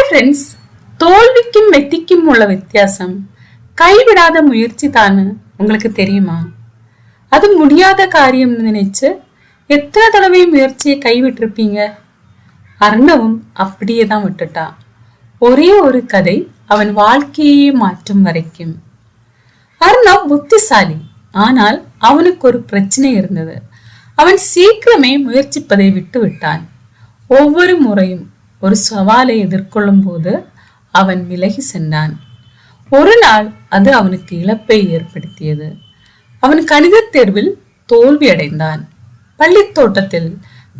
Friends, தோல்விக்கும் வெற்றிக்கும் உள்ள வித்தியாசம் கைவிடாத முயற்சி தானு உங்களுக்கு தெரியுமா? அது முடியாத காரியம் நினைச்சு எத்தனை தடவை முயற்சியை கைவிட்டிருப்பீங்க? அர்ணவும் அப்படியே தான் விட்டுட்டான். ஒரே ஒரு கதை அவன் வாழ்க்கையே மாற்றும் வரைக்கும். அர்ணவ் புத்திசாலி, ஆனால் அவனுக்கு ஒரு பிரச்சனை இருந்தது. அவன் சீக்கிரமே முயற்சிப்பதை விட்டு விட்டான். ஒவ்வொரு முறையும் ஒரு சவாலை எதிர்கொள்ளும் போது அவன் விலகி சென்றான். ஒரு நாள் அது அவனுக்கு இழப்பை ஏற்படுத்தியது. அவன் கணித தேர்வில் தோல்வி அடைந்தான். பள்ளி தோட்டத்தில்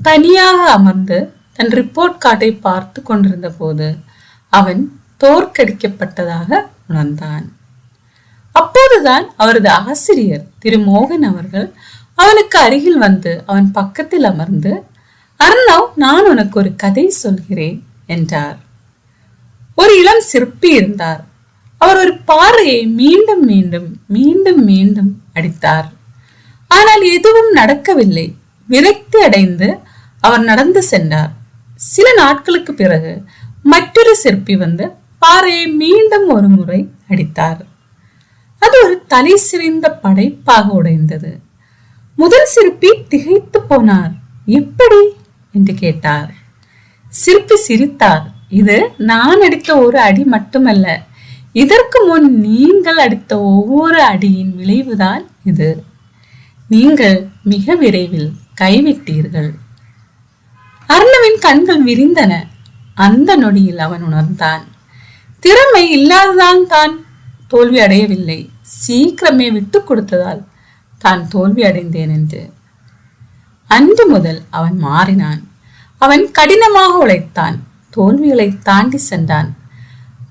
தனியாக அமர்ந்து தன் ரிப்போர்ட் கார்டை பார்த்து கொண்டிருந்த போது அவன் தோற்கடிக்கப்பட்டதாக உணர்ந்தான். அப்போதுதான் அவரது ஆசிரியர் திரு மோகன் அவர்கள் அவனுக்கு அருகில் வந்து அவன் பக்கத்தில் அமர்ந்து, அர்ணவ், நான் உனக்கு ஒரு கதை சொல்கிறேன் என்றார். ஒரு இளம் சிற்பி இருந்தார். அவர் ஒரு பாறையை மீண்டும் மீண்டும் மீண்டும் மீண்டும் அடித்தார். ஆனால் எதுவும் நடக்கவில்லை. விரக்தி அடைந்து அவர் நடந்து சென்றார். சில நாட்களுக்கு பிறகு மற்றொரு சிற்பி வந்து பாறையை மீண்டும் ஒரு முறை அடித்தார். அது ஒரு தலை சிறந்த படைப்பாக உடைந்தது. முதல் சிற்பி திகைத்து போனார். எப்படி என்று கேட்டார். சிற்பி சிரித்தார். இது நான் அடித்த ஒரு அடி மட்டுமல்ல, இதற்கு முன் நீங்கள் அடித்த ஒவ்வொரு அடியின் விளைவுதான் இது. நீங்கள் மிக விரைவில் கைவிட்டீர்கள். அர்ணவின் கண்கள் விரிந்தன. அந்த நொடியில் அவன் உணர்ந்தான், திறமை இல்லாததான் தான் தோல்வி அடையவில்லை, சீக்கிரமே விட்டு கொடுத்ததால் தான் தோல்வி அடைந்தேன் என்று. அன்று முதல் அவன் மாறினான். அவன் கடினமாக உழைத்தான். தோல்விகளை தாண்டி சென்றான்.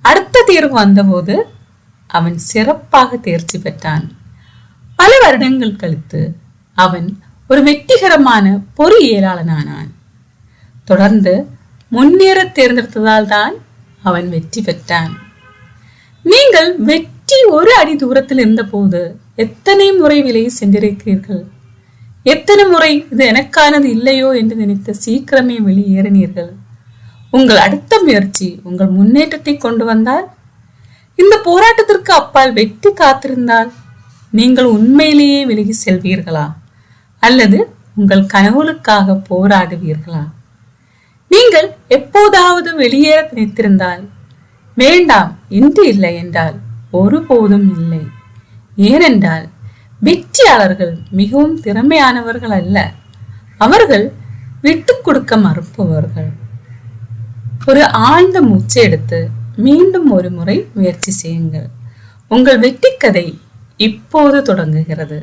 அடுத்த தேர்வு வந்தபோது அவன் சிறப்பாக தேர்ச்சி பெற்றான். பல வருடங்கள் கழித்து அவன் ஒரு வெற்றிகரமான பொறியியலாளனானான். தொடர்ந்து முன்னேற தேர்ந்தெடுத்ததால் தான் அவன் வெற்றி பெற்றான். நீங்கள் வெற்றி ஒரு அடி தூரத்தில் இருந்த போது எத்தனை முறை விலகி சென்றிருக்கிறீர்கள்? எத்தனை முறை இது எனக்கானது இல்லையோ என்று நினைத்து சீக்கிரமே வெளியேறினீர்கள்? உங்கள் அடுத்த முயற்சி உங்கள் முன்னேற்றத்தை கொண்டு வந்தால், இந்த போராட்டத்திற்கு அப்பால் வெற்றி காத்திருந்தால், நீங்கள் உண்மையிலேயே விலகி செல்வீர்களா அல்லது உங்கள் கனவுகளுக்காக போராடுவீர்களா? நீங்கள் எப்போதாவது வெளியேற நினைத்திருந்தால், வேண்டாம், இன்று இல்லை என்றால் ஒருபோதும் இல்லை. ஏனென்றால் வெற்றியாளர்கள் மிகவும் திறமையானவர்கள் அல்ல, அவர்கள் விட்டு கொடுக்க மறுப்பவர்கள். ஒரு ஆழ்ந்த மூச்சை எடுத்து மீண்டும் ஒரு முறை முயற்சி செய்யுங்கள். உங்கள் வெற்றி கதை இப்போது தொடங்குகிறது.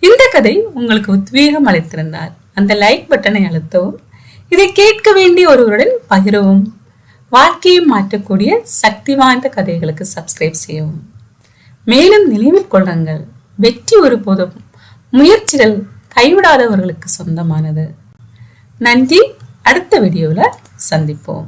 இந்த கதை உங்களுக்கு உத்வேகம் அளித்திருந்தால் அந்த லைக் பட்டனை அழுத்தவும், இதை கேட்க வேண்டிய ஒருவருடன் பகிரவும், வாழ்க்கையை மாற்றக்கூடிய சக்தி வாய்ந்த கதைகளுக்கு சப்ஸ்கிரைப் செய்யவும். மேலும் நினைவில் கொள்ளுங்கள், வெற்றி ஒருபோதும் முயற்சிகள் கைவிடாதவர்களுக்கு சொந்தமானது. நன்றி. அடுத்த வீடியோல சந்திப்போம்.